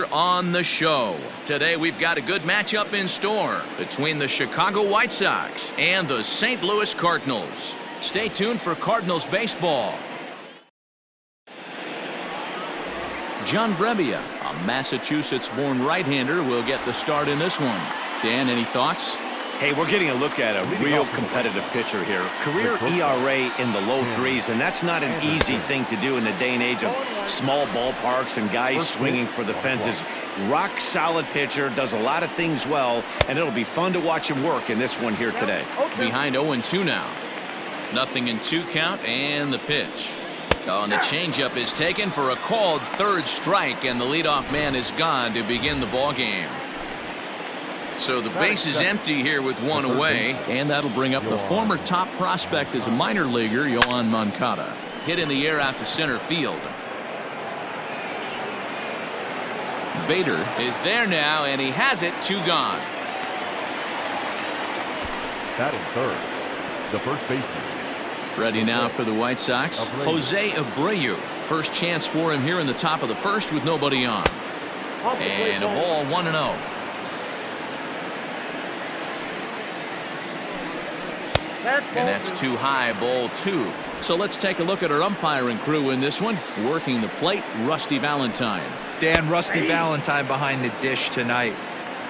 On the show today, we've got a good matchup in store between the Chicago White Sox and the St. Louis Cardinals. Stay tuned for Cardinals baseball. John Brebbia, a Massachusetts-born right-hander, will get the start in this one. Dan, any thoughts? Hey, we're getting a look at a real competitive pitcher here. Career ERA in the low threes, and that's not an easy thing to do in the day and age of small ballparks and guys swinging for the fences. Rock solid pitcher, does a lot of things well, and it'll be fun to watch him work in this one here today. Behind 0-2 now. Nothing in 2 count, and the pitch. Oh, and the changeup is taken for a called third strike, and the leadoff man is gone to begin the ball game. So the base is empty here with 1 away, and that'll bring up the former top prospect as a minor leaguer, Yoan Moncada. Hit in the air out to center field. Bader is there now, and he has it. 2 gone. Batting third, the first baseman. Ready now for the White Sox, Jose Abreu. First chance for him here in the top of the first with nobody on. And a ball 1-0. And that's too high, ball 2. So let's take a look at our umpiring crew in this one. Working the plate, Rusty Valentine. Dan, Rusty Valentine behind the dish tonight.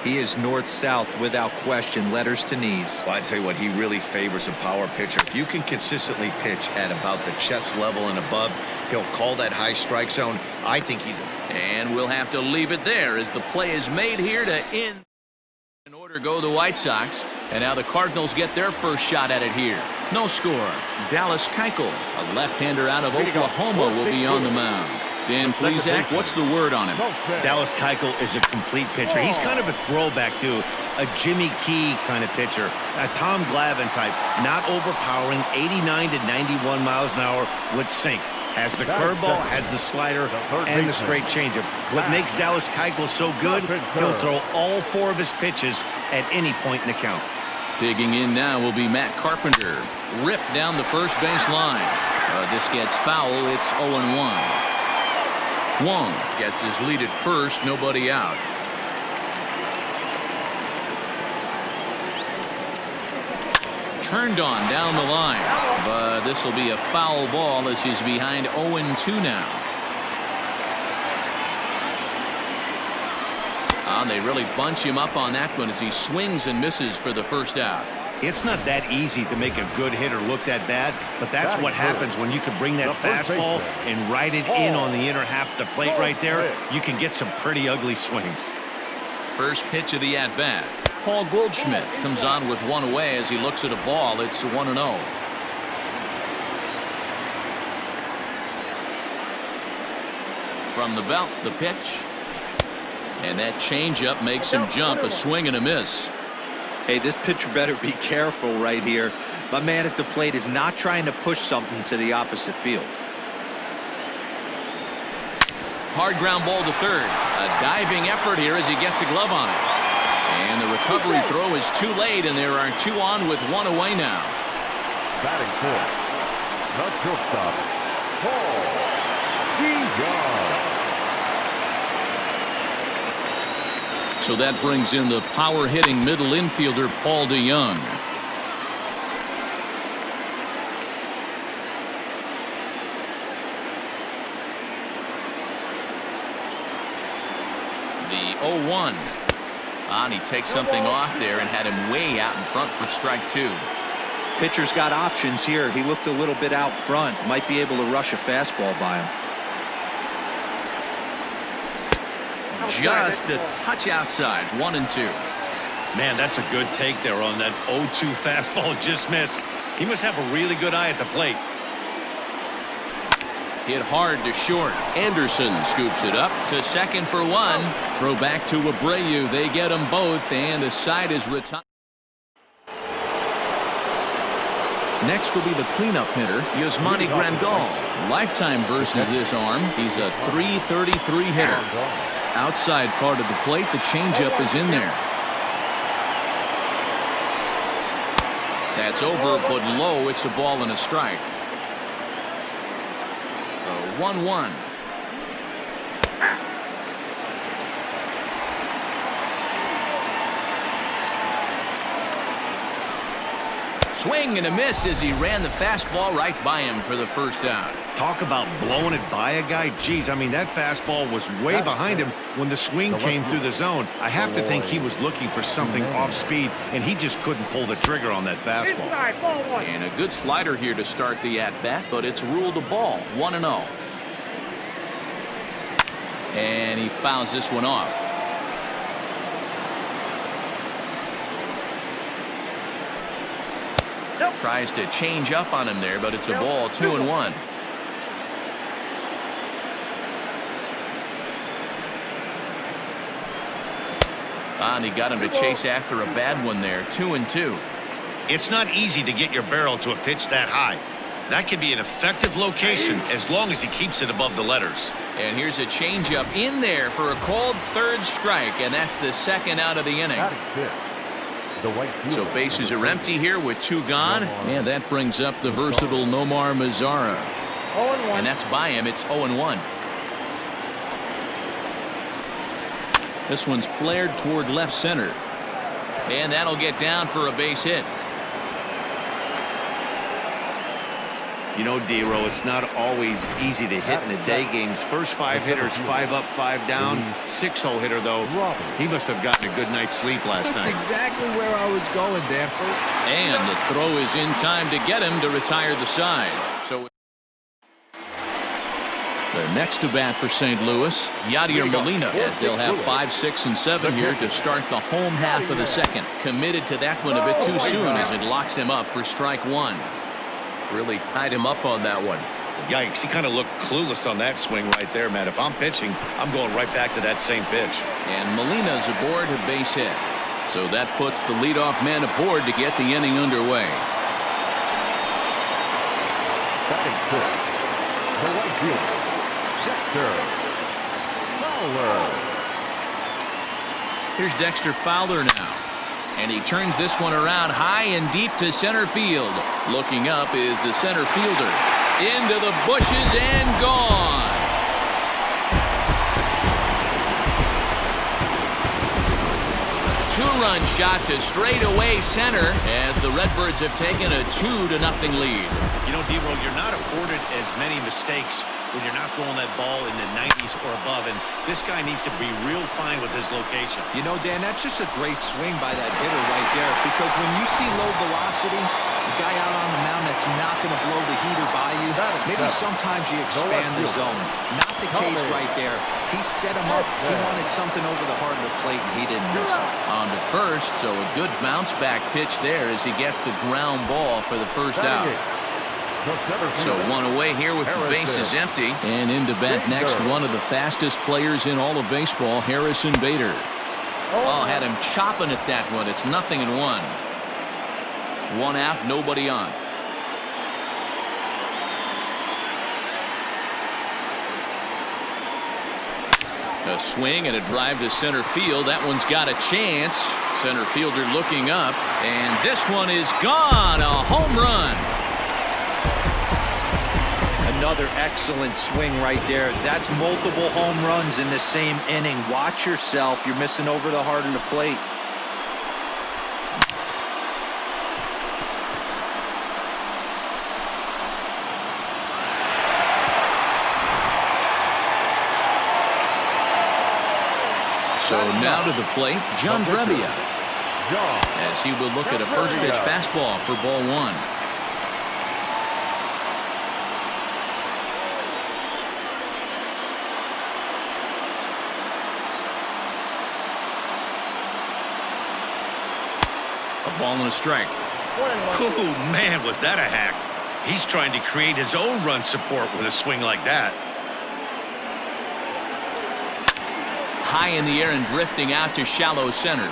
He is north-south without question, letters to knees. Well, I tell you what, he really favors a power pitcher. If you can consistently pitch at about the chest level and above, he'll call that high strike zone. I think he's... And we'll have to leave it there as the play is made here to end. In order to go the White Sox. And now the Cardinals get their first shot at it here. No score. Dallas Keuchel, a left-hander out of Oklahoma, will be on the mound. Dan Plesac, what's the word on him? Dallas Keuchel is a complete pitcher. He's kind of a throwback to a Jimmy Key kind of pitcher, a Tom Glavine type, not overpowering, 89 to 91 miles an hour with sink. Has the curveball, has the slider, and the straight changeup. What makes Dallas Keuchel so good, he'll throw all 4 of his pitches at any point in the count. Digging in now will be Matt Carpenter. Ripped down the first base line. This gets foul. It's 0-1. Wong gets his lead at first. Nobody out. Turned on down the line. But this will be a foul ball as he's behind 0-2 now. They really bunch him up on that one as he swings and misses for the first out. It's not that easy to make a good hitter look that bad, but that's what happens when you can bring that fastball and ride it in on the inner half of the plate right there. You can get some pretty ugly swings. First pitch of the at-bat. Paul Goldschmidt comes on with 1 away as he looks at a ball. It's 1-0. From the belt, the pitch. And that changeup makes him jump, a swing and a miss. Hey, this pitcher better be careful right here. My man at the plate is not trying to push something to the opposite field. Hard ground ball to third. A diving effort here as he gets a glove on it. And the recovery throw is too late, and there are 2 on with 1 away now. Batting fourth, the shortstop, Paul DeJong. So that brings in the power-hitting middle infielder, Paul DeJong. The 0-1. And he takes something off there and had him way out in front for strike 2. Pitcher's got options here. He looked a little bit out front. Might be able to rush a fastball by him. Just a touch outside. 1-2. Man, that's a good take there on that 0-2 fastball. Just missed. He must have a really good eye at the plate. Hit hard to short. Anderson scoops it up to second for 1. Throw back to Abreu. They get them both, and the side is retired. Next will be the cleanup hitter, Yasmani Grandal. Lifetime versus this arm. He's a .333 hitter. Outside part of the plate, the changeup is in there. That's over, but low. It's a ball and a strike. 1-1. Swing and a miss as he ran the fastball right by him for the first out. Talk about blowing it by a guy. Geez, I mean, that fastball was way behind him when the swing came through the zone. I have to think he was looking for something off speed, and he just couldn't pull the trigger on that fastball. And a good slider here to start the at-bat, but it's ruled a ball, 1-0. And he fouls this one off. Tries to change up on him there, but it's a ball, 2-1. And he got him to chase after a bad one there, 2-2. It's not easy to get your barrel to a pitch that high. That could be an effective location as long as he keeps it above the letters. And here's a changeup in there for a called third strike, and that's the second out of the inning. So bases are empty here with 2 gone, and that brings up the versatile Nomar Mazara. And that's by him. It's 0-1. This one's flared toward left center, and that'll get down for a base hit. You know, D-Row, it's not always easy to hit in the day games. First 5 hitters, 5 up, 5 down. 6-hole hitter, though. He must have gotten a good night's sleep last night. That's exactly where I was going, Dan. And the throw is in time to get him to retire the side. So the next to bat for St. Louis, Yadier Molina, as they'll have 5, 6, and 7 here to start the home half of the second. Committed to that one a bit too soon as it locks him up for strike 1. Really tied him up on that one. Yikes, he kind of looked clueless on that swing right there, man. If I'm pitching, I'm going right back to that same pitch. And Molina's aboard a base hit. So that puts the leadoff man aboard to get the inning underway. Batting fifth, the right fielder, Dexter Fowler. Here's Dexter Fowler now. And he turns this one around high and deep to center field. Looking up is the center fielder. Into the bushes and gone. Two-run shot to straightaway center as the Redbirds have taken a 2-0 lead. You know, D-Row, you're not afforded as many mistakes when you're not throwing that ball in the 90s or above, and this guy needs to be real fine with his location. You know, Dan, that's just a great swing by that hitter right there, because when you see low velocity, a guy out on the mound that's not going to blow the heater by you, maybe sometimes you expand the zone. Not the case right there. He set him up. He wanted something over the heart of the plate, and he didn't miss it. On to first, so a good bounce back pitch there as he gets the ground ball for the first out. So one away here with the bases empty. And in to bat next, one of the fastest players in all of baseball, Harrison Bader. Oh, had him chopping at that one. It's 0-1. 1 out, nobody on. A swing and a drive to center field. That one's got a chance. Center fielder looking up. And this one is gone. A home run. Another excellent swing right there. That's multiple home runs in the same inning. Watch yourself. You're missing over the heart of the plate. So now to the plate, John Brebbia, as he will look at a first pitch fastball for ball 1. A ball and a strike. Ooh, man, was that a hack. He's trying to create his own run support with a swing like that. High in the air and drifting out to shallow center.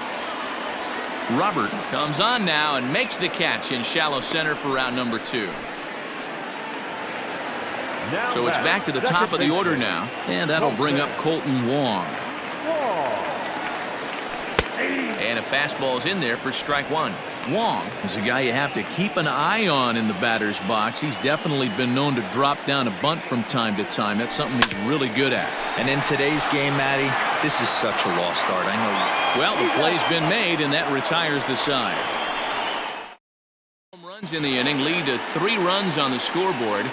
Robert comes on now and makes the catch in shallow center for out number 2. So it's back to the top of the order now, and that'll bring up Colton Wong. And a fastball's in there for strike 1. Wong is a guy you have to keep an eye on in the batter's box. He's definitely been known to drop down a bunt from time to time. That's something he's really good at. And in today's game, Matty, this is such a lost start. I know. Well, the play's been made, and that retires the side. Home run Runs in the inning lead to 3 runs on the scoreboard.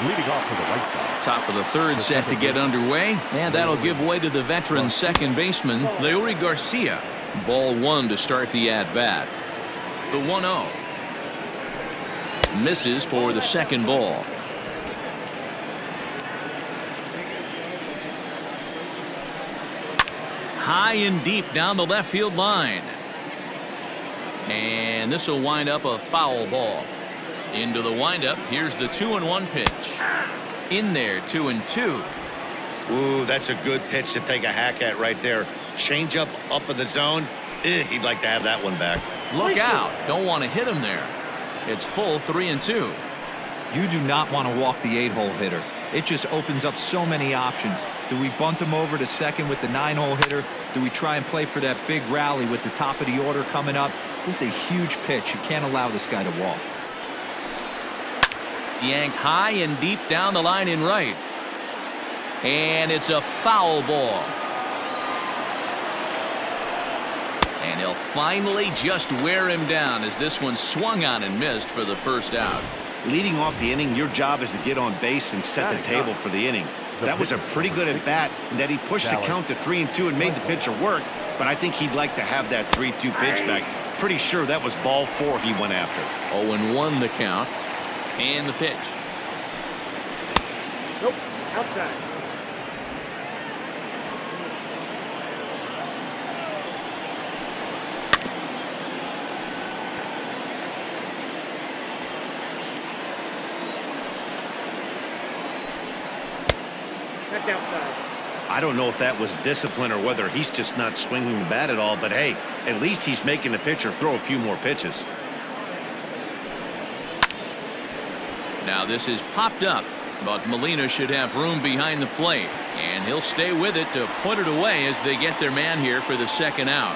Leading off to the right side. Top of the third set to get underway, and that'll give way to the veteran second baseman, Leury Garcia. Ball 1 to start the at-bat. The 1-0. Misses for the second ball. High and deep down the left field line. And this will wind up a foul ball. Into the windup. Here's the 2-1 pitch. In there, 2-2. Ooh, that's a good pitch to take a hack at right there. Change up in the zone. He'd like to have that one back. Look out. Don't want to hit him there. It's full 3-2. You do not want to walk the 8-hole hitter. It just opens up so many options. Do we bunt him over to second with the 9-hole hitter? Do we try and play for that big rally with the top of the order coming up? This is a huge pitch. You can't allow this guy to walk. Yanked high and deep down the line in right. And it's a foul ball. And he'll finally just wear him down as this one swung on and missed for the first out. Leading off the inning, your job is to get on base and set the table for the inning. That was a pretty good at bat, and that he pushed the count to 3-2 and made the pitcher work. But I think he'd like to have that 3-2 pitch back. Pretty sure that was ball 4 he went after. 0-1 the count. And the pitch. Nope, outside. That's outside. I don't know if that was discipline or whether he's just not swinging the bat at all, but hey, at least he's making the pitcher throw a few more pitches. Now this is popped up, but Molina should have room behind the plate, and he'll stay with it to put it away as they get their man here for the second out.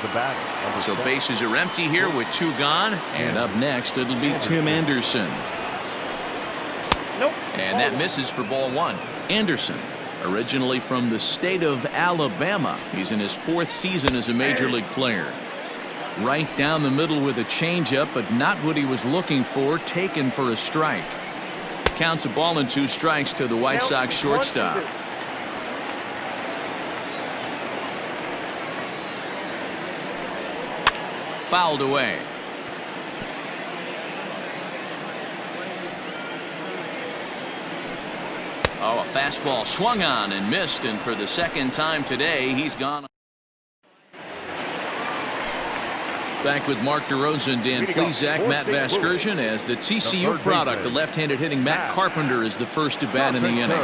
The batter. So bases are empty here with 2 gone, and up next it'll be Tim Anderson. Nope. And that misses for ball 1. Anderson, originally from the state of Alabama. He's in his 4th season as a major league player. Right down the middle with a changeup, but not what he was looking for, taken for a strike. Counts a ball and 2 strikes to the White Sox shortstop. Fouled away. Oh, a fastball swung on and missed, and for the second time today, he's gone. Back with Mark DeRosa and Dan Plesac, Matt Vasgersian as the TCU product. The left-handed hitting Matt Carpenter is the first to bat in the inning.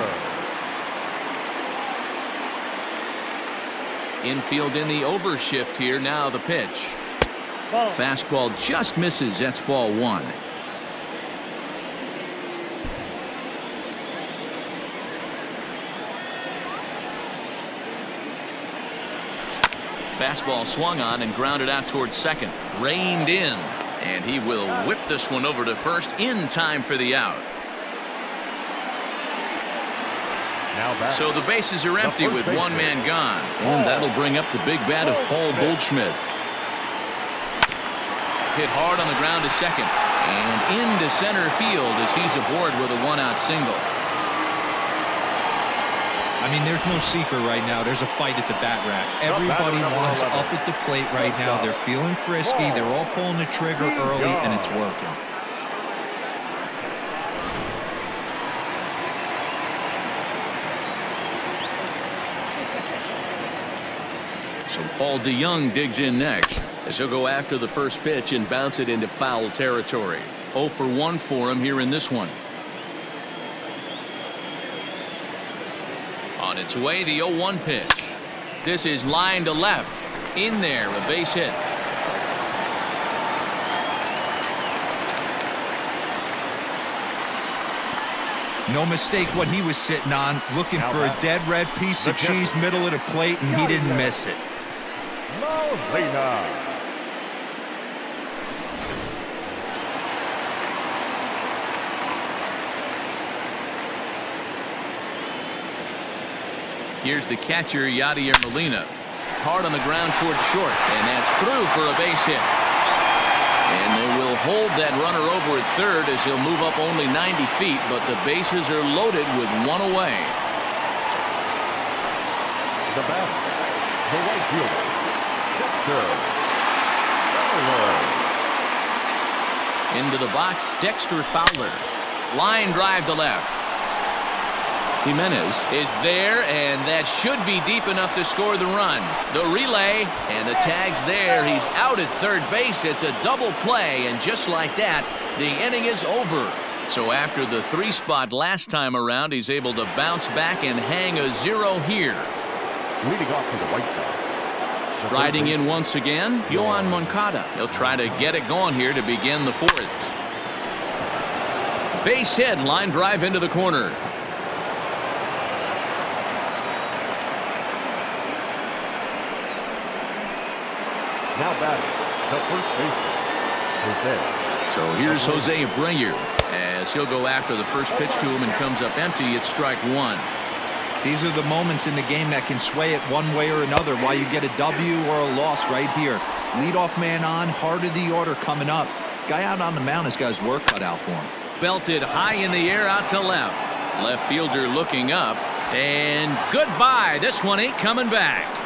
Infield in the overshift here. Now the pitch. Fastball just misses. That's ball 1. Fastball swung on and grounded out towards second. Reined in, and he will whip this one over to first in time for the out. So the bases are empty with 1 man gone, and that'll bring up the big bat of Paul Goldschmidt. Hit hard on the ground to second, and into center field as he's aboard with a 1-out single. I mean, there's no secret right now. There's a fight at the bat rack. Everybody wants up at the plate right now. They're feeling frisky. They're all pulling the trigger early, and it's working. So Paul DeYoung digs in next as he'll go after the first pitch and bounce it into foul territory. 0 for 1 for him here in this one. On its way, the 0-1 pitch. This is line to left. In there, a base hit. No mistake what he was sitting on, looking for a dead red piece of cheese middle of the plate, and he didn't miss it. Molina. Here's the catcher, Yadier Molina. Hard on the ground towards short, and that's through for a base hit. And they will hold that runner over at third as he'll move up only 90 feet, but the bases are loaded with one away. The batter, the right fielder, Dexter Fowler. Into the box, Dexter Fowler. Line drive to left. Jimenez is there, and that should be deep enough to score the run. The relay, and the tag's there. He's out at third base. It's a double play, and just like that, the inning is over. So after the 3-spot last time around, he's able to bounce back and hang a 0 here. Leading off to the right side. Riding in once again, Yohan Moncada. He'll try to get it going here to begin the 4th. Base hit, line drive into the corner. Now batting, the first baseman, Jose. So here's Jose Abreu as he'll go after the first pitch to him and comes up empty. It's strike 1. These are the moments in the game that can sway it one way or another, why you get a W or a loss right here. Leadoff man on, heart of the order coming up. Guy out on the mound has got his work cut out for him. Belted high in the air out to left. Left fielder looking up. And goodbye. This one ain't coming back.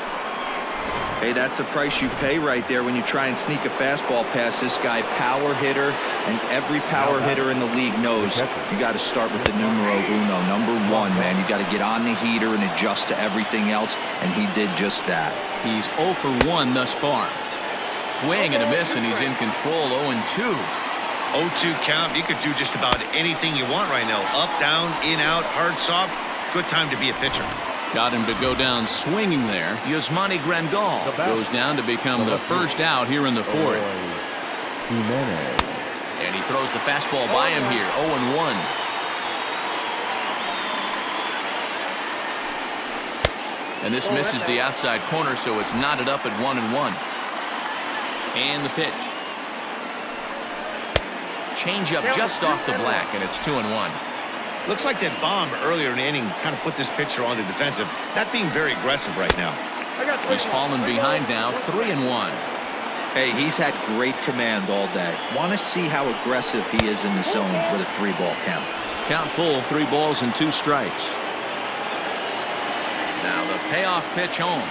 Hey, that's the price you pay right there when you try and sneak a fastball past this guy. Power hitter, and every power hitter in the league knows you got to start with the numero uno, number 1, man. You got to get on the heater and adjust to everything else, and he did just that. He's 0 for 1 thus far. Swing and a miss, and he's in control. 0-2. 0-2 count. You could do just about anything you want right now. Up, down, in, out, hard, soft. Good time to be a pitcher. Got him to go down swinging there. Yasmani Grandal goes down to become the first out here in the 4th. Jimenez. And he throws the fastball by him here. 0-1. And this misses the outside corner, so it's knotted up at 1-1. And the pitch. Changeup just off the black, and it's 2-1. Looks like that bomb earlier in the inning kind of put this pitcher on the defensive. Not being very aggressive right now. He's fallen behind now, 3-1. Hey, he's had great command all day. Want to see how aggressive he is in the zone with a 3-ball count. Count full, 3 balls and 2 strikes. Now the payoff pitch home.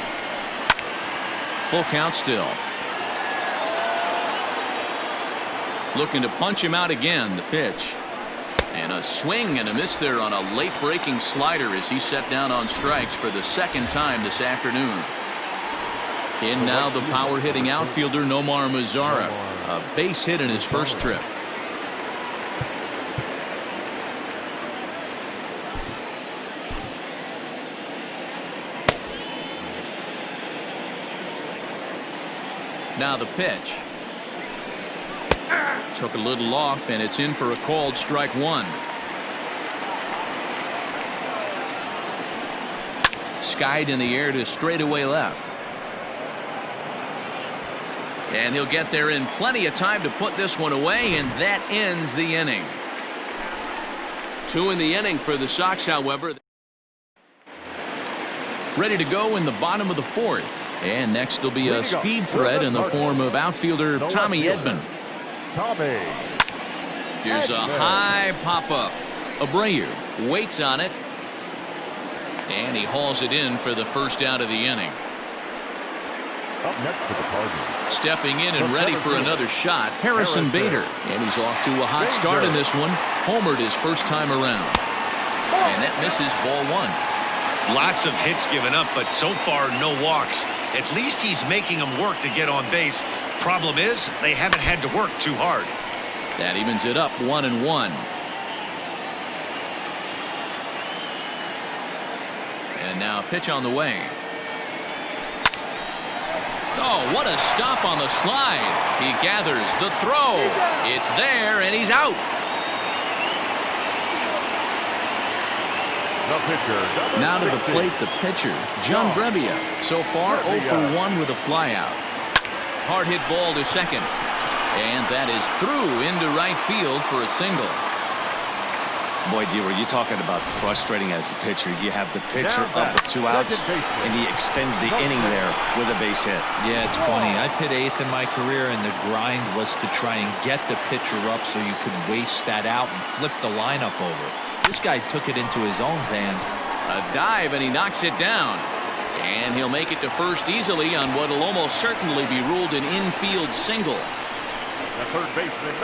Full count still. Looking to punch him out again, the pitch. And a swing and a miss there on a late breaking slider as he set down on strikes for the 2nd time this afternoon. In now the power hitting outfielder Nomar Mazara. A base hit in his first trip. Now the pitch. Took a little off, and it's in for a called strike 1. Skied in the air to straightaway left. And he'll get there in plenty of time to put this one away, and that ends the inning. 2 in the inning for the Sox, however. Ready to go in the bottom of the 4th. And next will be a speed threat in the form of outfielder Tommy Edman. Here's a high pop-up. Abreu waits on it. And he hauls it in for the first out of the inning. Up next to the Cardinal. Stepping in and ready for another shot, Harrison Bader. And he's off to a hot start in this one. Homered his first time around. And that misses ball 1. Lots of hits given up, but so far no walks. At least he's making them work to get on base. Problem is, they haven't had to work too hard. That evens it up 1-1. And now a pitch on the way. Oh, what a stop on the slide. He gathers the throw. It's there, and he's out. The pitcher. Now to the plate, the pitcher, John Brebbia. So far, 0 for 1 with a flyout. Hard hit ball to second. And that is through into right field for a single. Boy, D-Roy, you're talking about frustrating as a pitcher. You have the pitcher up with 2 outs, and he extends the inning there with a base hit. Yeah, it's funny. I've hit 8th in my career, and the grind was to try and get the pitcher up so you could waste that out and flip the lineup over. This guy took it into his own hands. A dive, and he knocks it down. And he'll make it to first easily on what will almost certainly be ruled an infield single.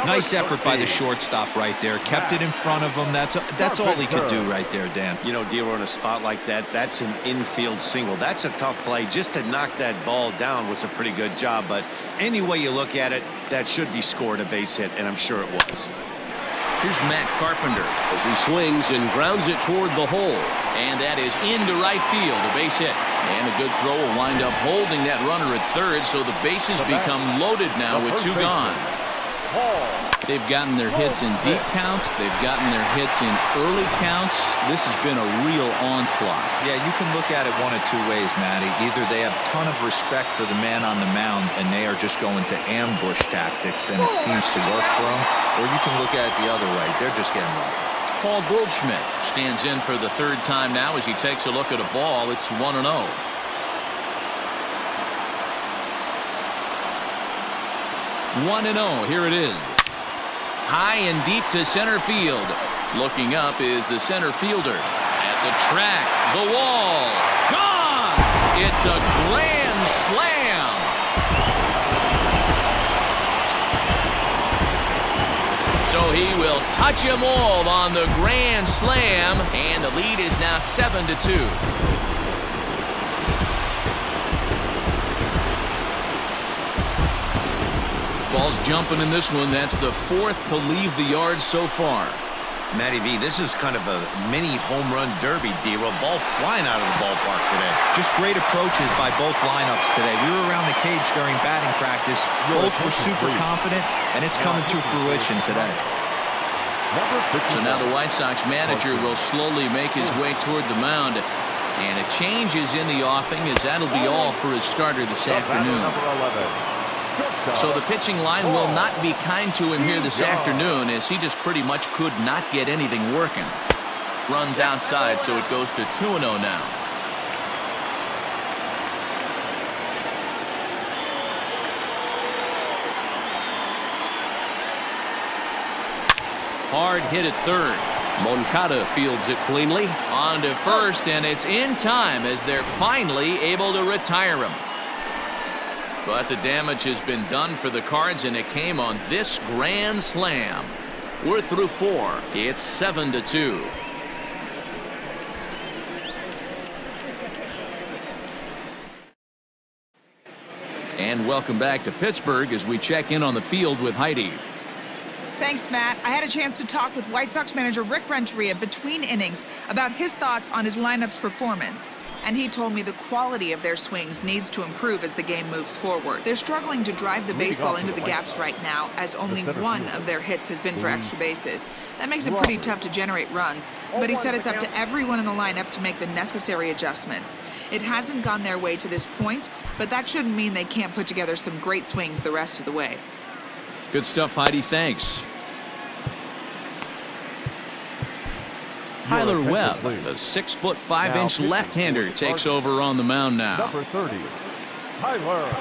Nice effort by the shortstop right there. Kept it in front of him. That's all he could do right there, Dan. You know, D-Roy, in a spot like that, that's an infield single. That's a tough play. Just to knock that ball down was a pretty good job. But any way you look at it, that should be scored a base hit, and I'm sure it was. Here's Matt Carpenter as he swings and grounds it toward the hole. And that is into right field, a base hit. And a good throw will wind up holding that runner at third, so the bases become loaded now with 2 gone. They've gotten their hits in deep counts. They've gotten their hits in early counts. This has been a real onslaught. Yeah, you can look at it one of 2 ways, Matty. Either they have a ton of respect for the man on the mound and they are just going to ambush tactics and it seems to work for them, or you can look at it the other way. They're just getting lucky. Paul Goldschmidt stands in for the 3rd time now as he takes a look at a ball. It's 1-0. 1-0. Here it is. High and deep to center field. Looking up is the center fielder. At the track, the wall, gone! It's a grand slam. So he will touch them all on the grand slam, and the lead is now 7-2. Ball's jumping in this one. That's the 4th to leave the yard so far. Matty V, this is kind of a mini home run derby, D-Roy. Ball flying out of the ballpark today. Just great approaches by both lineups today. We were around the cage during batting practice. Both were super confident, and it's coming to fruition today. So now the White Sox manager will slowly make his way toward the mound. And a change is in the offing, as that'll be all for his starter this afternoon. So the pitching line will not be kind to him here this afternoon, as he just pretty much could not get anything working. Runs outside, so it goes to 2-0 now. Hard hit at third. Moncada fields it cleanly. On to first, and it's in time as they're finally able to retire him. But the damage has been done for the Cards, and it came on this grand slam. We're through 4. It's 7-2. And welcome back to Pittsburgh as we check in on the field with Heidi. Thanks, Matt. I had a chance to talk with White Sox manager Rick Renteria between innings about his thoughts on his lineup's performance. And he told me the quality of their swings needs to improve as the game moves forward. They're struggling to drive the baseball into the gaps right now, as only one of their hits has been for extra bases. That makes it pretty tough to generate runs, but he said it's up to everyone in the lineup to make the necessary adjustments. It hasn't gone their way to this point, but that shouldn't mean they can't put together some great swings the rest of the way. Good stuff, Heidi. Thanks. Tyler Webb, the 6'5" left-hander, takes over on the mound now. Number 30, Tyler Webb.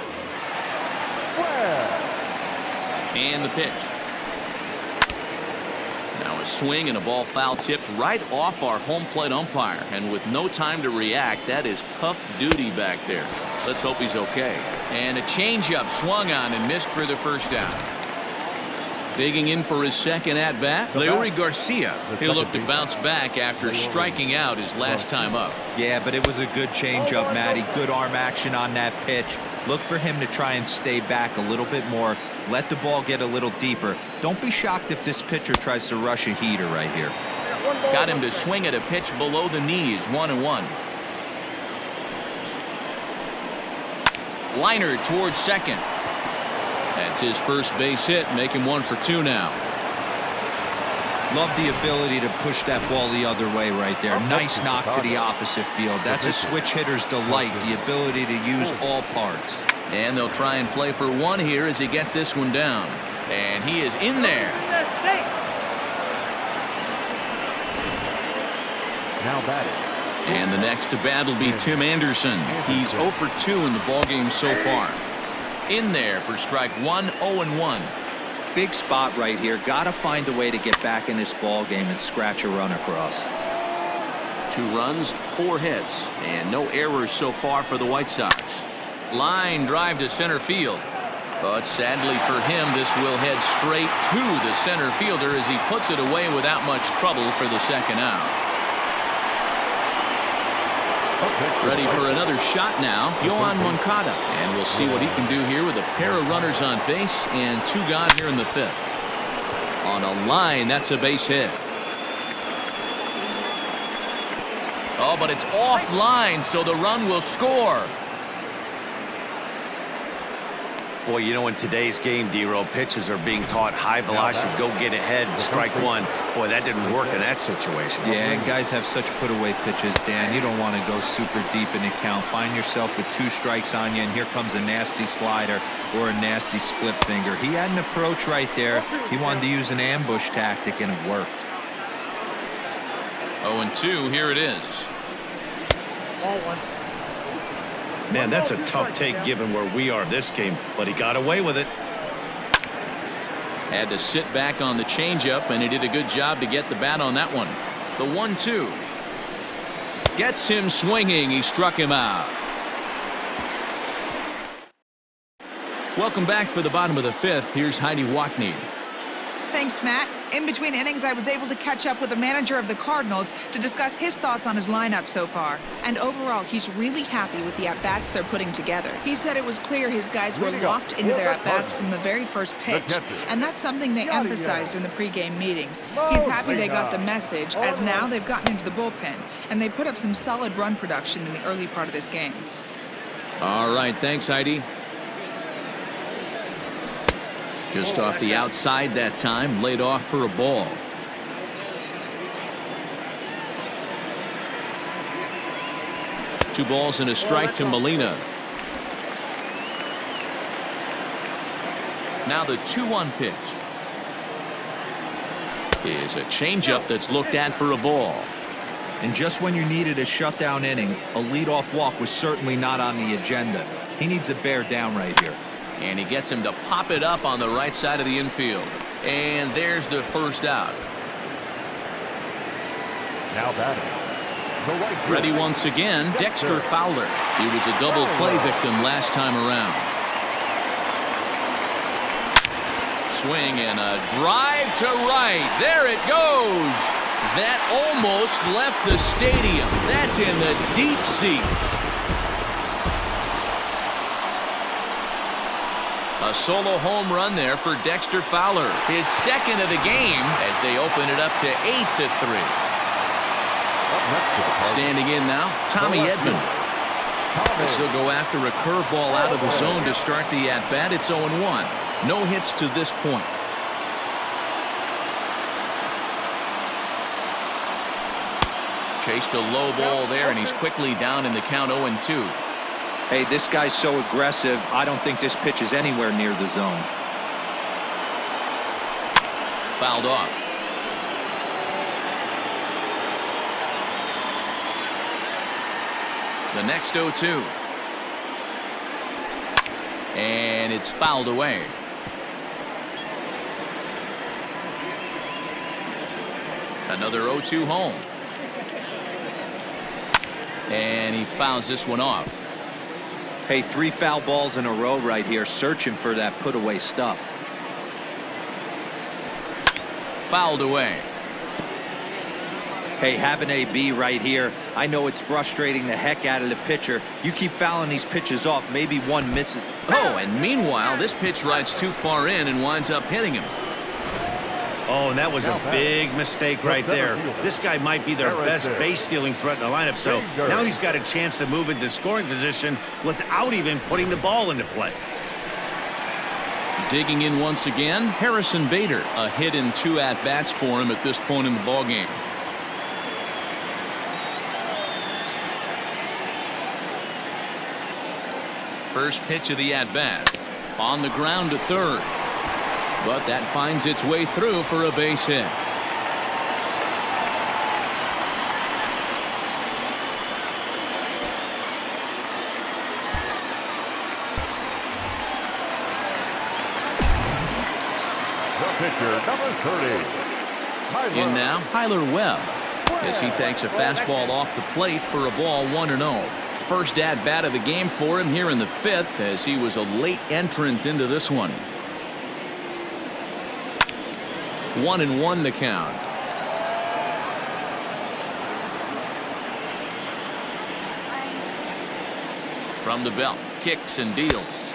And the pitch. Now a swing and a ball foul tipped right off our home plate umpire. And with no time to react, that is tough duty back there. Let's hope he's okay. And a changeup swung on and missed for the first down. Digging in for his second at-bat, Leury Garcia. He'll look to bounce back after striking out his last time up. Yeah, but it was a good changeup, Matty. Good arm action on that pitch. Look for him to try and stay back a little bit more. Let the ball get a little deeper. Don't be shocked if this pitcher tries to rush a heater right here. Got him to swing at a pitch below the knees, 1-1. Liner towards second. That's his first base hit, making 1 for 2 now. Love the ability to push that ball the other way right there. Nice knock to the opposite field. That's a switch hitter's delight, the ability to use all parts. And they'll try and play for 1 here as he gets this one down. And he is in there. Now batting. And the next to bat will be Tim Anderson. He's 0 for 2 in the ballgame so far. In there for strike 1, 0-1. Big spot right here. Got to find a way to get back in this ball game and scratch a run across. 2 runs, 4 hits, and no errors so far for the White Sox. Line drive to center field. But sadly for him, this will head straight to the center fielder as he puts it away without much trouble for the second out. Ready for another shot now, Yohan Moncada. And we'll see what he can do here with a pair of runners on base and 2 gone here in the 5th. On a line, that's a base hit. Oh, but it's offline, so the run will score. Boy, you know, in today's game, D-Row, pitchers are being taught high velocity, go get ahead, strike 1. Boy, that didn't work in that situation. Yeah, and guys have such put-away pitches, Dan. You don't want to go super deep in the count. Find yourself with 2 strikes on you, and here comes a nasty slider or a nasty split finger. He had an approach right there. He wanted to use an ambush tactic, and it worked. 0-2, here it is. Man, that's a tough take given where we are this game, but he got away with it. Had to sit back on the changeup, and he did a good job to get the bat on that one. The 1-2. Gets him swinging. He struck him out. Welcome back for the bottom of the 5th. Here's Heidi Watney. Thanks, Matt. In between innings, I was able to catch up with the manager of the Cardinals to discuss his thoughts on his lineup so far. And overall, he's really happy with the at-bats they're putting together. He said it was clear his guys were locked into their at-bats from the very first pitch, and that's something they emphasized in the pregame meetings. He's happy they got the message, as now they've gotten into the bullpen, and they put up some solid run production in the early part of this game. All right, thanks, Heidi. Just off the outside that time, laid off for a ball. Two balls and a strike to Molina. Now the 2-1 pitch is a changeup that's looked at for a ball. And just when you needed a shutdown inning, a leadoff walk was certainly not on the agenda. He needs to bear down right here. And he gets him to pop it up on the right side of the infield. And there's the first out. Now batting. Ready once again, Dexter Fowler. He was a double play victim last time around. Swing and a drive to right. There it goes. That almost left the stadium. That's in the deep seats. A solo home run there for Dexter Fowler, his second of the game as they open it up to 8-3. Standing in now, Tommy Edman. As he'll go after a curveball out of the zone to start the at-bat. It's 0-1. No hits to this point. Chased a low ball there, and he's quickly down in the count 0-2. Hey, this guy's so aggressive, I don't think this pitch is anywhere near the zone. Fouled off. The next 0-2. And it's fouled away. Another 0-2 home. And he fouls this one off. Hey, 3 foul balls in a row right here, searching for that put-away stuff. Fouled away. Hey, have an AB right here. I know it's frustrating the heck out of the pitcher. You keep fouling these pitches off, maybe one misses. Oh, and meanwhile, this pitch rides too far in and winds up hitting him. Oh, and that was a big mistake right there. This guy might be their best base-stealing threat in the lineup, so now he's got a chance to move into scoring position without even putting the ball into play. Digging in once again, Harrison Bader. A hit in 2 at-bats for him at this point in the ballgame. First pitch of the at-bat. On the ground to third. But that finds its way through for a base hit. pitcher, number 30. In now, Tyler Webb, as he takes a fastball off the plate for a ball 1-0. First at bat of the game for him here in the 5th, as he was a late entrant into this one. 1-1 the count. From the belt, kicks and deals.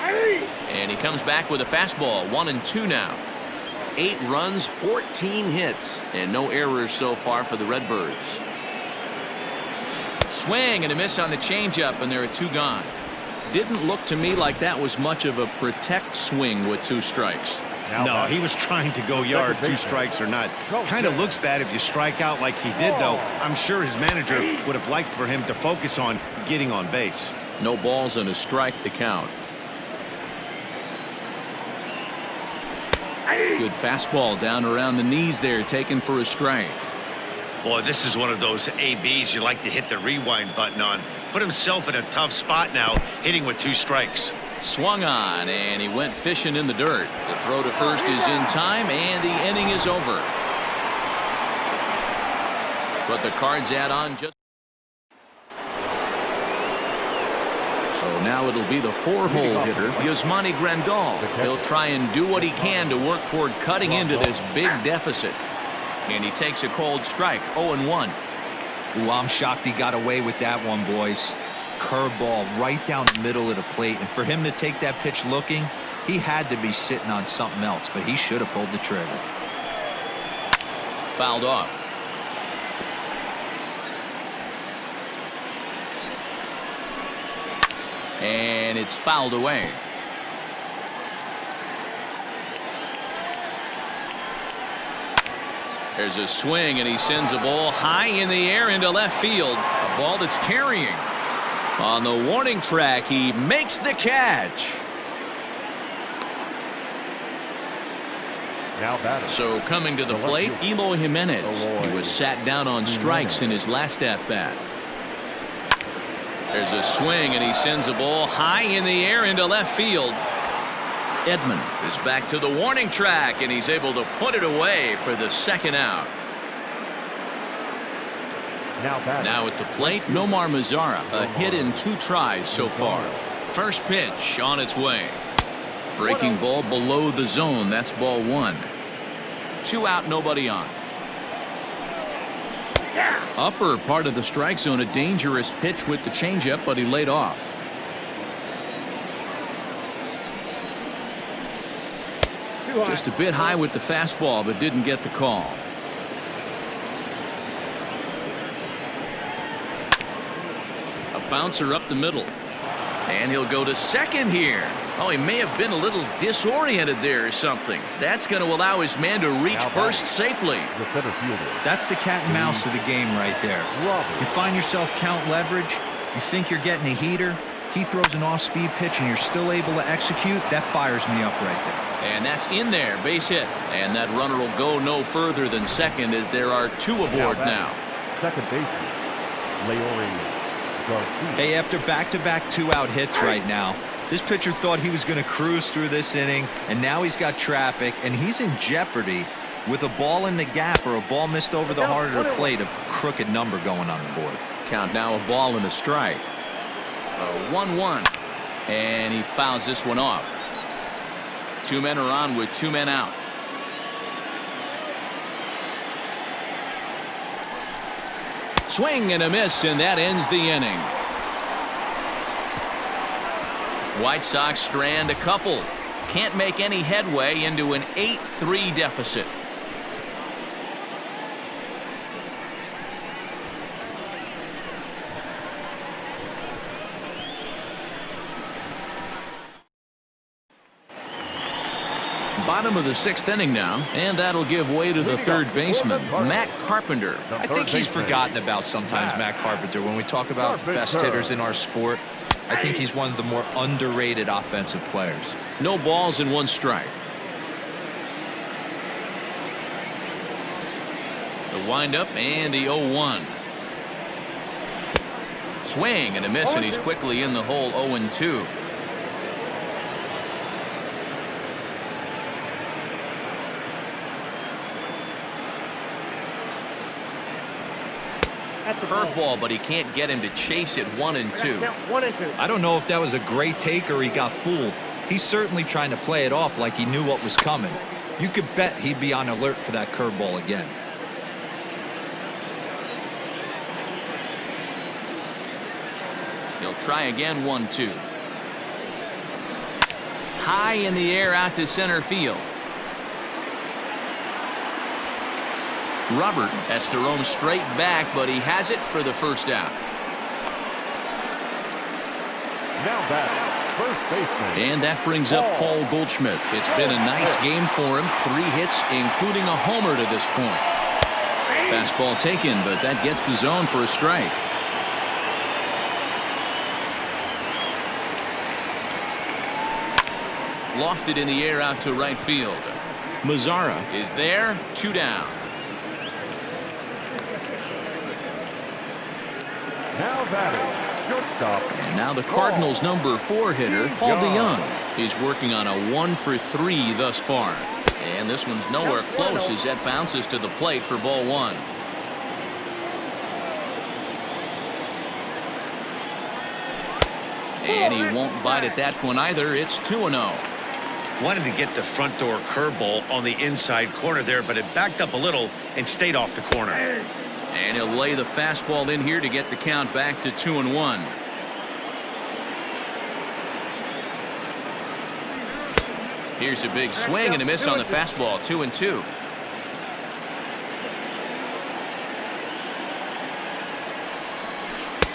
And he comes back with a fastball. 1-2 now. 8 runs, 14 hits, and no errors so far for the Redbirds. Swing and a miss on the changeup, and there are 2 gone. Didn't look to me like that was much of a protect swing with 2 strikes. No, he was trying to go yard, 2 strikes or not. Kind of looks bad if you strike out like he did, though. I'm sure his manager would have liked for him to focus on getting on base. No balls and a strike to count. Good fastball down around the knees there, taken for a strike. Boy, this is one of those ABs you like to hit the rewind button on. Put himself in a tough spot now, hitting with 2 strikes. Swung on, and he went fishing in the dirt. The throw to first is in time, and the inning is over. But the Cards add on just. So now it'll be the 4-hole hitter, Yasmani Grandal. He'll try and do what he can to work toward cutting into this big deficit. And he takes a cold strike, 0-1. Ooh, I'm shocked he got away with that one, boys. Curveball right down the middle of the plate, and for him to take that pitch looking, he had to be sitting on something else, but he should have pulled the trigger. Fouled off. And it's fouled away. There's a swing, and he sends a ball high in the air into left field. A ball that's carrying. On the warning track, he makes the catch. Now batter. So coming to the plate, Eloy Jimenez. He was sat down on strikes in his last at-bat. There's a swing, and he sends a ball high in the air into left field. Edman is back to the warning track, and he's able to put it away for the 2nd out. Now at the plate, Nomar Mazara, a hit in 2 tries so far. First pitch on its way. Breaking ball below the zone. That's ball 1. 2 out, nobody on. Upper part of the strike zone, a dangerous pitch with the changeup, but he laid off. Just a bit high with the fastball, but didn't get the call. A bouncer up the middle. And he'll go to second here. Oh, he may have been a little disoriented there or something. That's going to allow his man to reach first safely. That's the cat and mouse of the game right there. You find yourself count leverage. You think you're getting a heater. He throws an off-speed pitch and you're still able to execute. That fires me up right there. And that's in there, base hit. And that runner will go no further than second, as there are 2 aboard now. Second baseman, Leori Garcia. Hey, after back-to-back 2-out hits right now, this pitcher thought he was going to cruise through this inning, and now he's got traffic, and he's in jeopardy with a ball in the gap or a ball missed over the heart of the plate, of crooked number going on the board. Count now, a ball and a strike. A 1-1, and he fouls this one off. 2 men are on with 2 men out. Swing and a miss, and that ends the inning. White Sox strand a couple. Can't make any headway into an 8-3 deficit. Bottom of the 6th inning now, and that'll give way to the 3rd baseman, Matt Carpenter. I think he's forgotten about sometimes, Matt Carpenter. When we talk about the best hitters in our sport, I think he's one of the more underrated offensive players. No balls and 1 strike. The windup and the 0-1. Swing and a miss, and he's quickly in the hole. 0-2. at the ball. Curveball, but he can't get him to chase it 1-2. Count 1-2. I don't know if that was a great take or he got fooled. He's certainly trying to play it off like he knew what was coming. You could bet he'd be on alert for that curveball again. He'll try again 1-2. High in the air out to center field. Robert has to roam straight back, but he has it for the first out. Now batting, first baseman. And that brings up Paul Goldschmidt. It's been a nice game for him. 3 hits, including a homer to this point. Fastball taken, but that gets the zone for a strike. Lofted in the air out to right field. Mazzara is there, 2 down. Now batting, shortstop. And now the Cardinals' number 4 hitter, Paul DeYoung, is working on a 1-for-3 thus far. And this one's nowhere close as that bounces to the plate for ball 1. And he won't bite at that one either. It's 2-0. Wanted to get the front door curveball on the inside corner there, but it backed up a little and stayed off the corner. And he'll lay the fastball in here to get the count back to 2-1. Here's a big swing and a miss on the fastball. 2-2.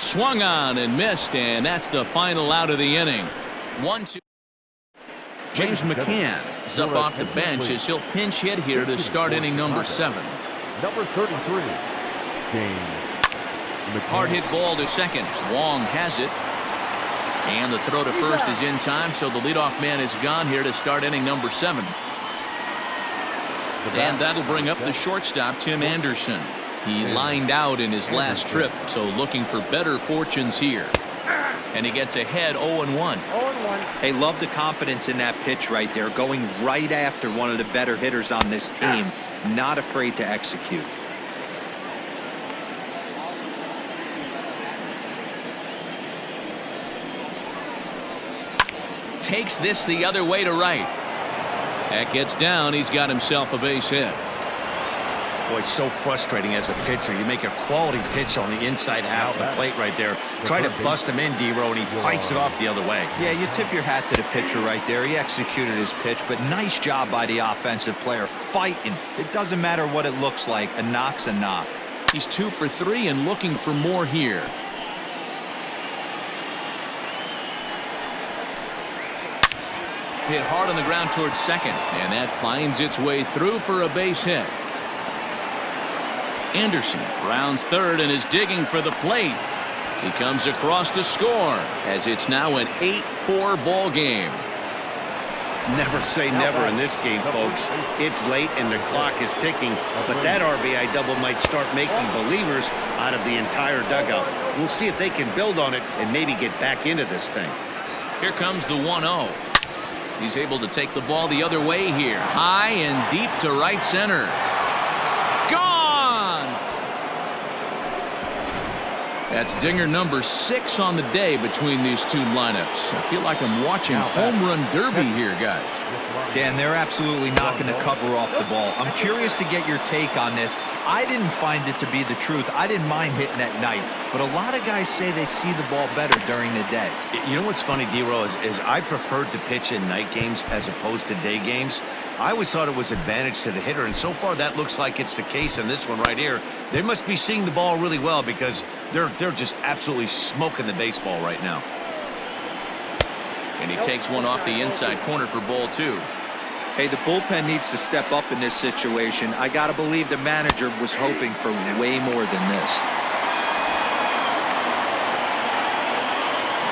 Swung on and missed, and that's the final out of the inning. 1-2. James McCann is up off the bench as he'll pinch hit here to start inning number 7. Number 33, James McCann. Hard hit ball to second. Wong has it. And the throw to first is in time, so the leadoff man is gone here to start inning number 7. And that'll bring up the shortstop, Tim Anderson. He lined out in his last trip, so looking for better fortunes here. And he gets ahead 0-1. Hey, love the confidence in that pitch right there, going right after one of the better hitters on this team, not afraid to execute. Takes this the other way to right. That gets down. He's got himself a base hit. Boy, it's so frustrating as a pitcher. You make a quality pitch on the inside half of the plate right there. Try to bust him in, D-Row, and he fights it off the other way. Yeah, you tip your hat to the pitcher right there. He executed his pitch, but nice job by the offensive player fighting. It doesn't matter what it looks like. A knock's a knock. He's 2 for 3 and looking for more here. Hit hard on the ground towards second, and that finds its way through for a base hit. Anderson rounds third and is digging for the plate. He comes across to score as it's now an 8-4 ball game. Never say never in this game, folks. It's late and the clock is ticking, but that RBI double might start making believers out of the entire dugout. We'll see if they can build on it and maybe get back into this thing. Here comes the 1-0. He's able to take the ball the other way here. High and deep to right center. Gone! That's dinger number 6 on the day between these two lineups. I feel like I'm watching home run derby here, guys. Dan, they're absolutely not going to cover off the ball. I'm curious to get your take on this. I didn't find it to be the truth. I didn't mind hitting at night, but a lot of guys say they see the ball better during the day. You know what's funny, D-Row, is I preferred to pitch in night games as opposed to day games. I always thought it was advantage to the hitter, and so far that looks like it's the case in this one right here. They must be seeing the ball really well because they're just absolutely smoking the baseball right now. And he takes one off the inside corner for ball 2. Hey, the bullpen needs to step up in this situation. I got to believe the manager was hoping for way more than this.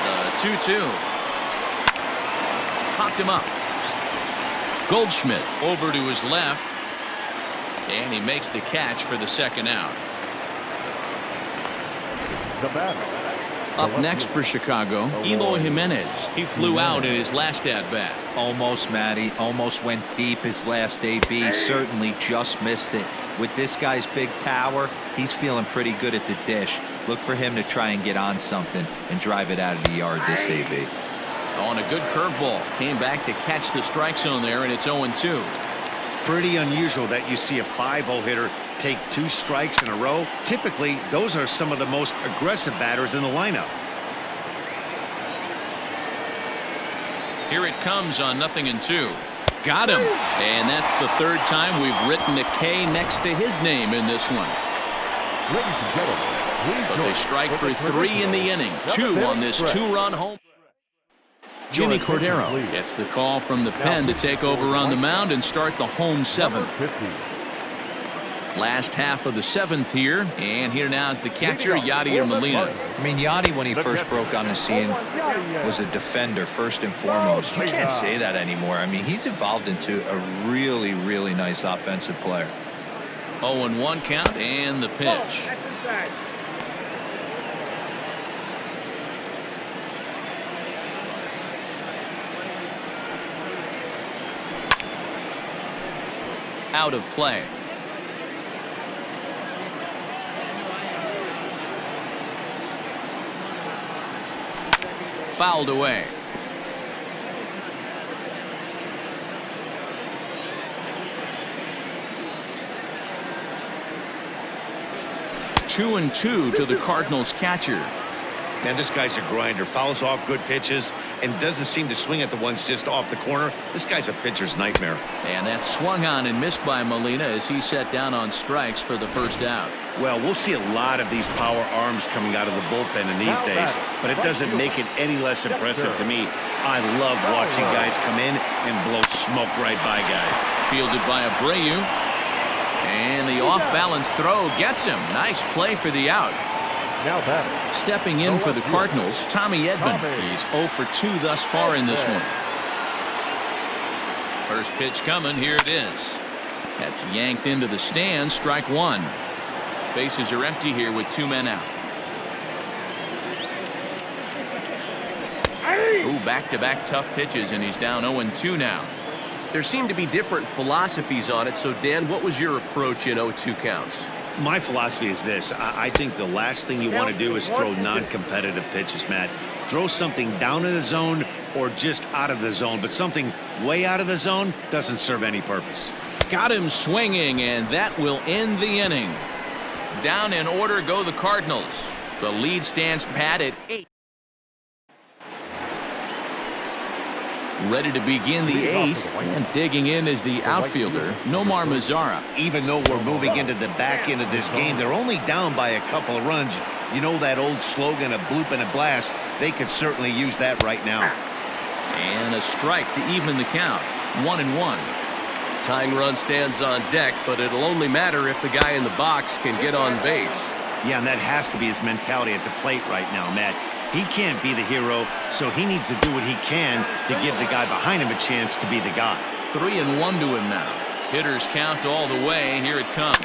The 2-2. Popped him up. Goldschmidt over to his left. And he makes the catch for the second out. The batter, Up next for Chicago, Eloy Jimenez. He flew out in his last at-bat. Almost, Matty. Almost went deep his last AB. Certainly just missed it. With this guy's big power, he's feeling pretty good at the dish. Look for him to try and get on something and drive it out of the yard this AB. On a good curveball. Came back to catch the strike zone there, and it's 0-2. Pretty unusual that you see a 5-0 hitter take 2 strikes in a row. Typically, those are some of the most aggressive batters in the lineup. Here it comes on 0-2. Got him. And that's the 3rd time we've written a K next to his name in this one. Ladies and gentlemen, But they strike for 3 in the inning. 2 on this 2-run home. Jimmy Cordero gets the call from the pen to take over on the mound and start the home 7th. Last half of the 7th here, and here now is the catcher, Yadier Molina. I mean, Yadi, when he first broke on the scene, was a defender first and foremost. You can't say that anymore. I mean, he's evolved into a really, really nice offensive player. 0-1 count and the pitch. Out of play. Fouled away. Two and 2 to the Cardinals catcher. Man, this guy's a grinder. Fouls off good pitches and doesn't seem to swing at the ones just off the corner. This guy's a pitcher's nightmare. And that's swung on and missed by Molina as he set down on strikes for the 1st out. Well, we'll see a lot of these power arms coming out of the bullpen in these days, but it doesn't make it any less impressive to me. I love watching guys come in and blow smoke right by guys. Fielded by Abreu. And the off-balance throw gets him. Nice play for the out. Now batting. Stepping in for the Cardinals, Tommy Edman. He's 0 for 2 thus far in this one. First pitch coming. Here it is. That's yanked into the stands. Strike 1. Bases are empty here with 2 men out. Ooh, back-to-back tough pitches, and he's down 0-2 now. There seem to be different philosophies on it. So, Dan, what was your approach in 0-2 counts? My philosophy is this. I think the last thing you want to do is throw non-competitive pitches, Matt. Throw something down in the zone or just out of the zone, but something way out of the zone doesn't serve any purpose. Got him swinging, and that will end the inning. Down in order go the Cardinals. The lead stands pat at 8. Ready to begin the 8th, and digging in is the outfielder, Nomar Mazara. Even though we're moving into the back end of this game, they're only down by a couple of runs. You know that old slogan, a bloop and a blast? They could certainly use that right now. And a strike to even the count. 1-1. Tying run stands on deck, but it'll only matter if the guy in the box can get on base. Yeah, and that has to be his mentality at the plate right now, Matt. He can't be the hero, so he needs to do what he can to give the guy behind him a chance to be the guy. 3-1 to him now. Hitters count all the way. Here it comes.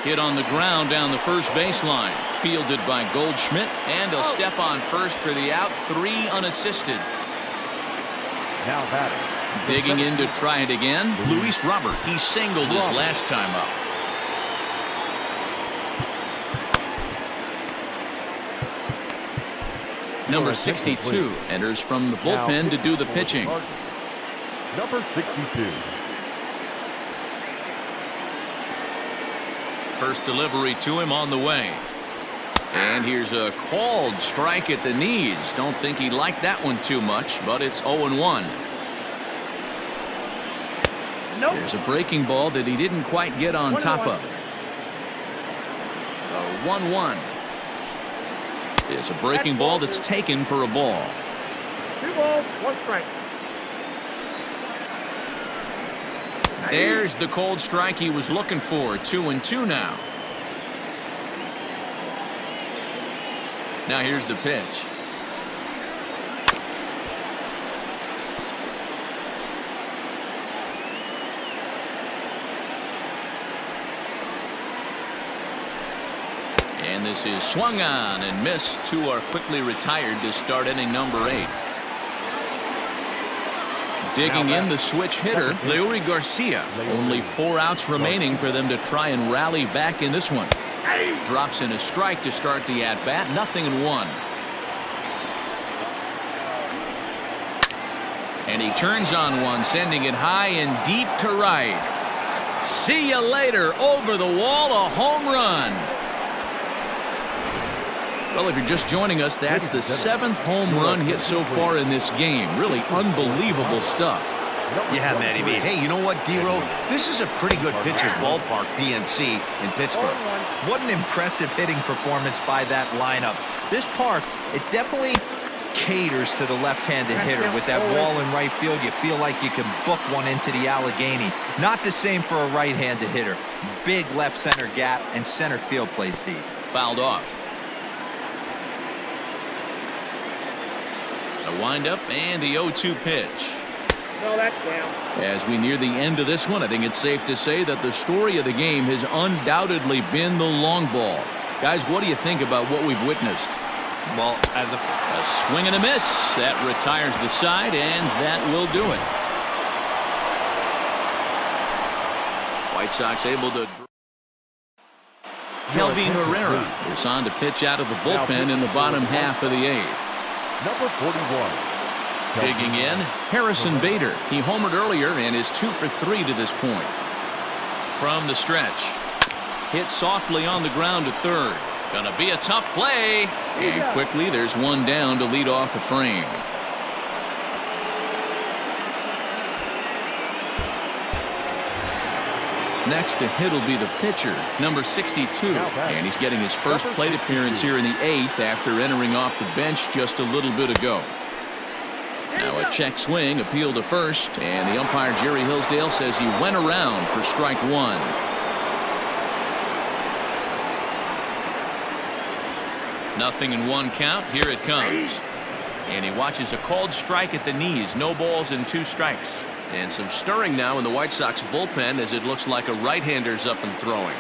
Hit on the ground down the first baseline. Fielded by Goldschmidt, and he'll step on first for the out. 3 unassisted. Now batting. Digging in to try it again. Luis Robert. He singled his last time up. Number 62 enters from the bullpen to do the pitching. Number 62. First delivery to him on the way. And here's a called strike at the knees. Don't think he liked that one too much, but it's 0-1. There's a breaking ball that he didn't quite get on top of. 1-1. It's a breaking ball that's taken for a ball. 2 balls, 1 strike. There's the cold strike he was looking for. 2-2 now. Now here's the pitch. And this is swung on and missed. Two are quickly retired to start inning number 8. Digging in the switch hitter, Leury Garcia. Only 4 outs remaining for them to try and rally back in this one. Drops in a strike to start the at-bat. 0-1. And he turns on one, sending it high and deep to right. See you later. Over the wall, a home run. Well, if you're just joining us, that's the 7th home run hit so far in this game. Really unbelievable stuff. Yeah, Matty B. Hey, you know what, D-Row? This is a pretty good pitcher's ballpark, PNC, in Pittsburgh. What an impressive hitting performance by that lineup. This park, it definitely caters to the left-handed hitter. With that wall in right field, you feel like you can book one into the Allegheny. Not the same for a right-handed hitter. Big left center gap, and center field plays deep. Fouled off. A windup and the 0-2 pitch. No, that's down. As we near the end of this one, I think it's safe to say that the story of the game has undoubtedly been the long ball. Guys, what do you think about what we've witnessed? Well, as a swing and a miss. That retires the side, and that will do it. White Sox able to... Kelvin Herrera is on to pitch out of the bullpen in the bottom half of the 8th. Number 41. Digging in, Harrison Bader. He homered earlier and is 2 for 3 to this point. From the stretch. Hit softly on the ground to third. Gonna be a tough play. And quickly there's one down to lead off the frame. Next to hit will be the pitcher, number 62. And he's getting his first plate appearance here in the 8th after entering off the bench just a little bit ago. Now a check swing, appeal to first, and the umpire Jerry Hillsdale says he went around for strike 1. Nothing in 1 count. Here it comes. And he watches a called strike at the knees. No balls and 2 strikes. And some stirring now in the White Sox bullpen as it looks like a right-hander's up and throwing.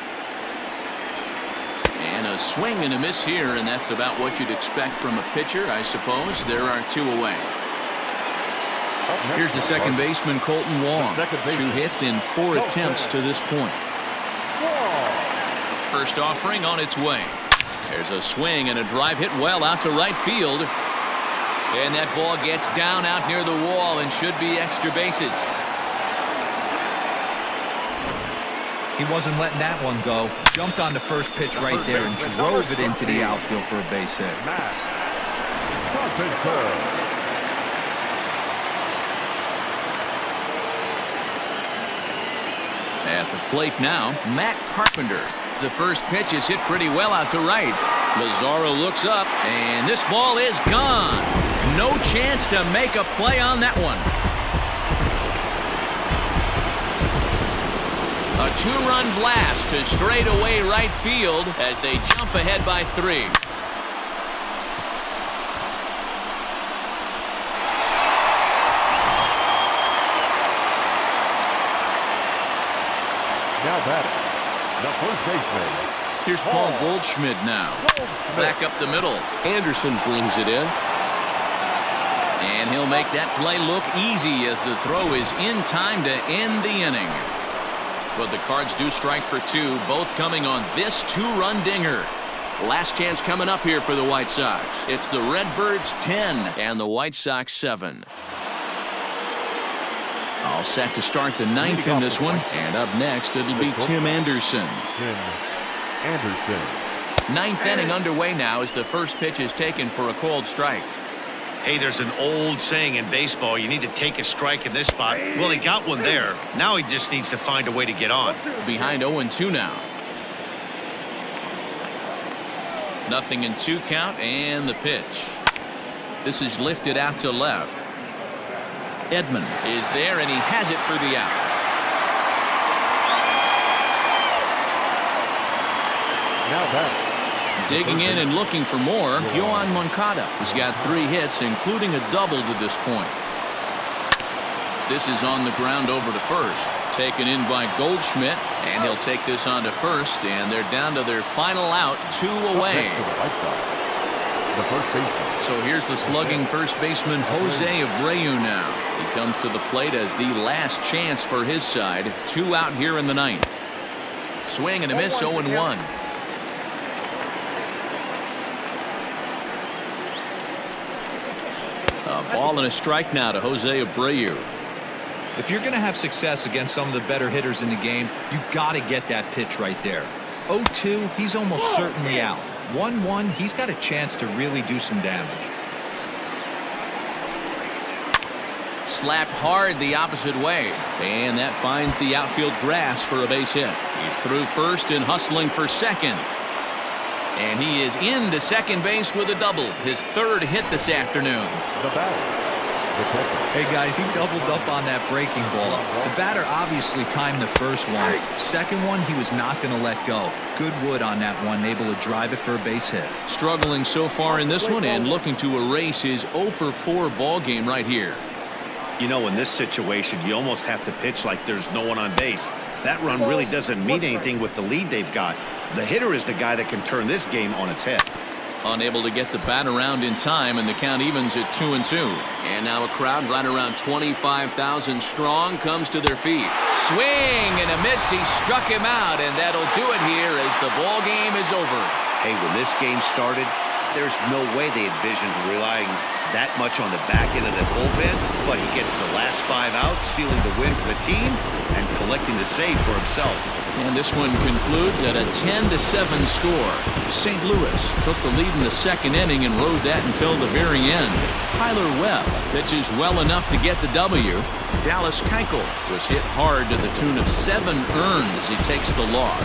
And a swing and a miss here, and that's about what you'd expect from a pitcher, I suppose. There are 2 away. Here's the second baseman, Colton Wong. 2 hits in 4 attempts to this point. First offering on its way. There's a swing and a drive hit well out to right field. And that ball gets down out near the wall and should be extra bases. he wasn't letting that one go. Jumped on the first pitch right there and drove it into the outfield for a base hit. At the plate now, Matt Carpenter. The first pitch is hit pretty well out to right. Lazaro looks up, and this ball is gone. No chance to make a play on that one. A two-run blast to straightaway right field as they jump ahead by 3. Now batting, the first baseman. Here's Paul Goldschmidt now. Back up the middle. Anderson brings it in. And he'll make that play look easy as the throw is in time to end the inning. But the Cards do strike for 2, both coming on this 2-run dinger. Last chance coming up here for the White Sox. It's the Redbirds 10 and the White Sox 7. All set to start the 9th in this one. And up next, it'll be Tim Anderson. Ninth inning underway now as the first pitch is taken for a called strike. Hey, there's an old saying in baseball, you need to take a strike in this spot. Well, he got one there. Now he just needs to find a way to get on. Behind 0-2 now. Nothing in 2 count and the pitch. This is lifted out to left. Edman is there and he has it for the out. Now that. Digging in and looking for more, Yohan Moncada has got 3 hits, including a double to this point. This is on the ground over to first. Taken in by Goldschmidt, and he'll take this on to first, and they're down to their final out, 2 away. The first baseman. So here's the slugging first baseman Jose Abreu now. He comes to the plate as the last chance for his side. 2 out here in the ninth. Swing and a miss, 0-1. A ball and a strike now to Jose Abreu. If you're going to have success against some of the better hitters in the game, you got to get that pitch right there. 0-2, he's almost certainly out. 1-1, he's got a chance to really do some damage. Slapped hard the opposite way, and that finds the outfield grass for a base hit. He's through first and hustling for second. And he is into second base with a double, his 3rd hit this afternoon. The batter. Hey guys, he doubled up on that breaking ball. The batter obviously timed the first one. Second one, he was not going to let go. Good wood on that one, able to drive it for a base hit. Struggling so far in this one and looking to erase his 0-for-4 ball game right here. You know, in this situation, you almost have to pitch like there's no one on base. That run really doesn't mean anything with the lead they've got. The hitter is the guy that can turn this game on its head. Unable to get the bat around in time, and the count evens at 2-2. And now a crowd right around 25,000 strong comes to their feet. Swing and a miss. He struck him out, and that'll do it here as the ball game is over. Hey, when this game started, there's no way they envisioned relying that much on the back end of the bullpen, but he gets the last 5 outs, sealing the win for the team and collecting the save for himself. And this one concludes at a 10-7 score. St. Louis took the lead in the 2nd inning and rode that until the very end. Tyler Webb pitches well enough to get the W. Dallas Keuchel was hit hard to the tune of 7 earned as he takes the loss.